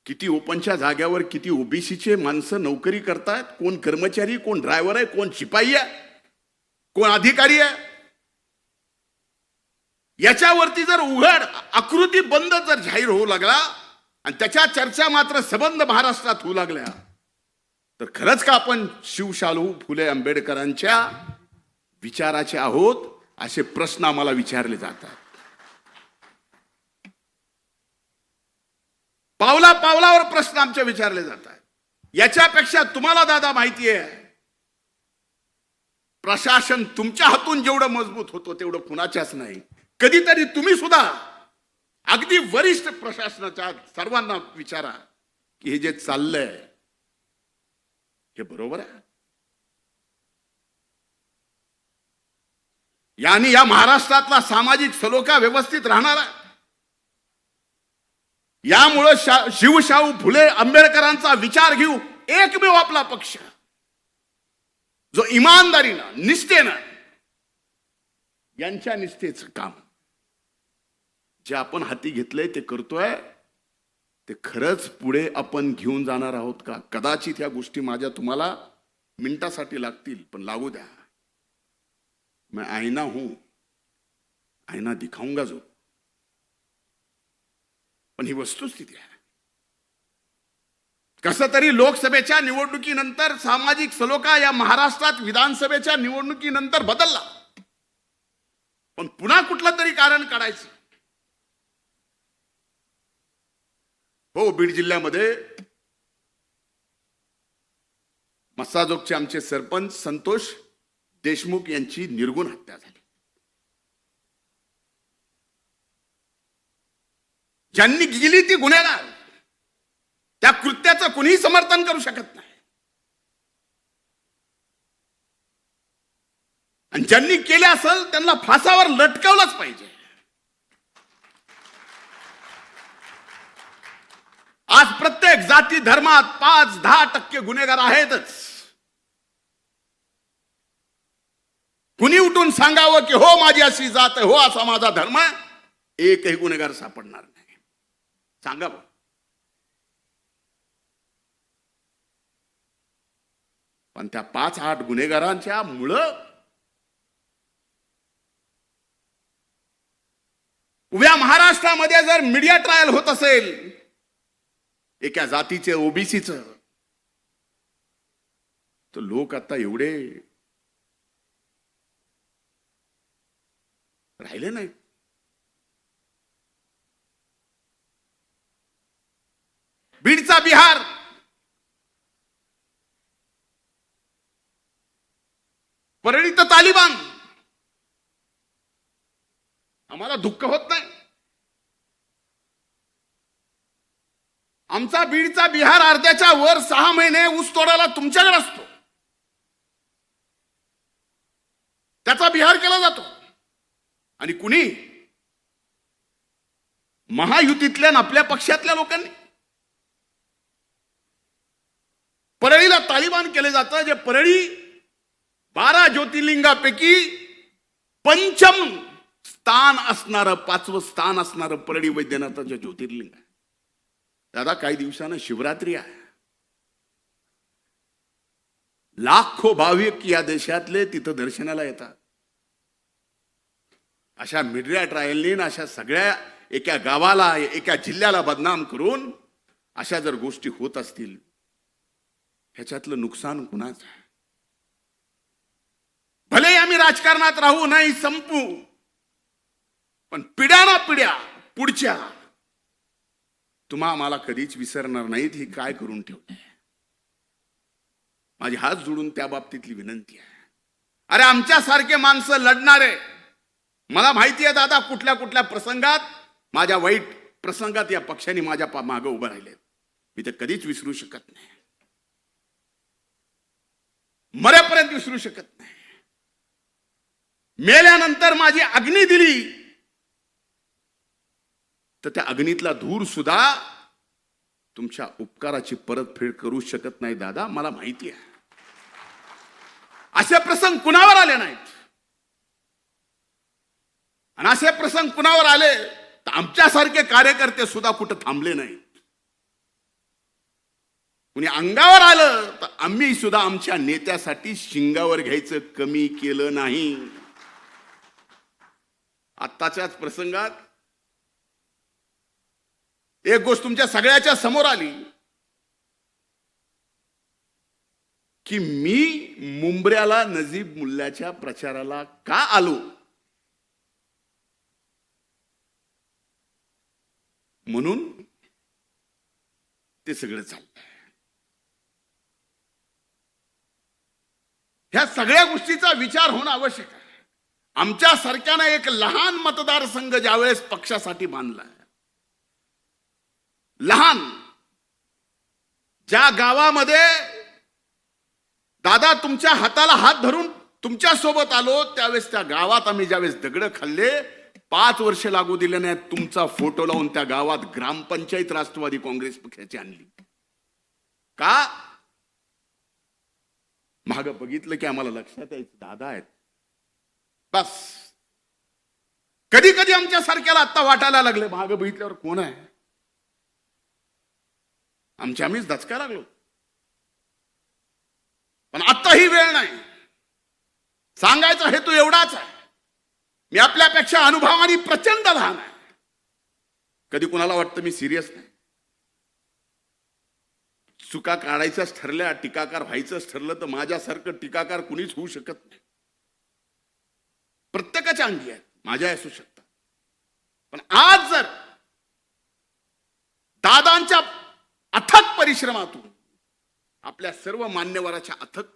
किती ओपनच्या जाग्यावर किती ओबीसीचे माणसं नोकरी करतात, कोण कर्मचारी, कोण ड्रायव्हर आहे, कोण शिपाई आहे, कोण अधिकारी आहे. याच्यावरती जर उघड आकृती बंद जर जाहीर होऊ लागला आणि त्याच्या चर्चा मात्र सबंध महाराष्ट्रात होऊ लागल्या, तर खरंच का आपण शिवशाहू फुले आंबेडकरांच्या विचाराचे आहोत असे प्रश्न आम्हाला विचारले जातात. पावला पावलावर प्रश्न आमचे विचारले जातात. याच्यापेक्षा तुम्हाला दादा माहिती आहे, प्रशासन तुमच्या हातून जेवढं मजबूत होतो तेवढं कुणाच्याच नाही. कधीतरी तुम्ही सुद्धा अगदी वरिष्ठ प्रशासनाच्या सर्वांना विचारा की हे जे चाललंय हे बरोबर आहे. यानी या महाराष्ट्रातला सामाजिक सलोखा व्यवस्थित राहणार आहे. यामुळं शिवशाहू फुले आंबेडकरांचा विचार घेऊ एकमेव आपला पक्ष जो इमानदारीनं निष्ठेनं यांच्या निष्ठेचं काम जे आपण हाती घेतलंय ते करतोय, ते खरंच पुढे आपण घेऊन जाणार आहोत का? कदाचित ह्या गोष्टी माझ्या तुम्हाला मिनिटासाठी लागतील, पण लागू द्या. मैं आईना हूं, आईना दिखाऊंगा जो. पण ही वस्तुस्थिती आहे. कसं तरी लोकसभेच्या निवडणुकीनंतर सामाजिक सलोखा या महाराष्ट्रात विधानसभेच्या निवडणुकीनंतर बदलला, पण पुन्हा कुठलं तरी कारण काढायचं. हो, बीड जिल्ह्यामध्ये मस्साजोगचे आमचे सरपंच संतोष देशमुख यांची निर्गुण हत्या झाली. ज्यांनी गेली ती गुन्हेगार, त्या कृत्याचं कुणीही समर्थन करू शकत नाही. आणि ज्यांनी केले असेल त्यांना फासावर लटकवलंच पाहिजे. आज प्रत्येक जाती धर्मात 5-10% गुन्हेगार आहेतच. कुणी उठून सांगावं की हो माझी अशी जात आहे, हो असा माझा धर्म आहे, एकही गुन्हेगार सापडणार नाही. सांगावं. पण त्या 5-8 गुन्हेगारांच्या मुळे उभ्या महाराष्ट्रामध्ये जर मीडिया ट्रायल होत असेल एका जातीचे ओबीसीचं, तर लोक आता एवढे राहिले नाही. बीडचा बिहार, परळीत तालिबान. आम्हाला दुःख होत नाही. आमचा बीडचा बिहार अर्ध्याच्या वर 6 महिने ऊस तोडायला तुमच्याकडे असतो, त्याचा बिहार केला जातो. आणि कुणी महायुतीतल्या आपल्या पक्षातल्या लोकांनी परळीला तालिबान केले जातं, जे परळी 12 ज्योतिर्लिंगापैकी पंचम स्थान असणारं, 5वं स्थान असणारं परळी वैद्यनाथाचं ज्योतिर्लिंग आहे. दादा, काही दिवसानं शिवरात्री आहे. लाखो भाविक या देशातले तिथं दर्शनाला येतात. अशा मीडिया ट्रायलनी, अशा सगळ्या एका गावाला एका जिल्ह्याला बदनाम करून अशा जर गोष्टी होत असतील, ह्याच्यातलं नुकसान कुणाचं आहे? भले आम्ही राजकारणात राहू नाही, संपू, पण पिढ्याना पिढ्या पुढच्या तुम्हा मला कधीच विसरणार नाहीत. ही काय करून ठेवते. माझी हात जोडून त्या बाबतीतली विनंती आहे. अरे आमच्यासारखे माणसं लढणारे, मला माहिती आहे दादा, कुठल्या कुठल्या प्रसंगात, माझ्या वाईट प्रसंगात या पक्षाने माझ्या मागे उभं राहिले. मी ते कधीच विसरू शकत नाही, मरेपर्यंत विसरू शकत नाही. मेल्यानंतर माझी अग्नी दिली तर त्या अग्नीतला धूर सुद्धा तुमच्या उपकाराची परतफेड करू शकत नाही दादा, मला माहिती आहे. असे प्रसंग कुणावर आले नाहीत. आणि असे प्रसंग कुणावर आले तर आमच्यासारखे कार्यकर्ते सुद्धा कुठं थांबले नाहीत. कुणी अंगावर आलं तर आम्ही सुद्धा आमच्या नेत्यासाठी शिंगावर घ्यायचं कमी केलं नाही. आत्ताच्याच प्रसंगात एक गोष्ट तुमच्या सगळ्याच्या समोर आली की मी मुंबऱ्याला नजीब मुल्ल्याच्या प्रचाराला का आलो, म्हणून ते सगळं चाललंय. ह्या सगळ्या गोष्टीचा विचार होणं आवश्यक आहे. आमच्या सारख्यानं एक लहान मतदारसंघ ज्यावेळेस पक्षासाठी बांधलाय, लहान, ज्या गावामध्ये दादा तुमच्या हाताला हात धरून तुमच्या सोबत आलो, त्यावेळेस त्या गावात आम्ही ज्यावेळेस दगड खाल्ले, 5 वर्ष लागू दिले नाही, तुमचा फोटो लावून त्या गावात ग्रामपंचायत राष्ट्रवादी काँग्रेस पक्षाची आणली. का? माग बघितलं की आम्हाला लक्षात यायचं दादा आहेत. बस कधी कधी आमच्या सारख्याला आता वाटायला लागले, माग बघितल्यावर कोण आहे, आम्हीच दचका लागलो. पण आता ही वेळ नाही. सांगायचा हेतू एवढाच आहे, मी आपल्यापेक्षा अनुभवाने प्रचंड लहान आहे. कधी कुणाला वाटतं मी सिरियस नाही. चुका काढायच्याच ठरल्या, टीकाकार व्हायचंच ठरलं तर माझ्यासारखं टीकाकार कुणीच होऊ शकत नाही. प्रत्येकाच्या अंगी आहेत, माझ्या असू शकतात. पण आज जर दादांच्या अथक परिश्रमातून, आपल्या सर्व मान्यवराच्या अथक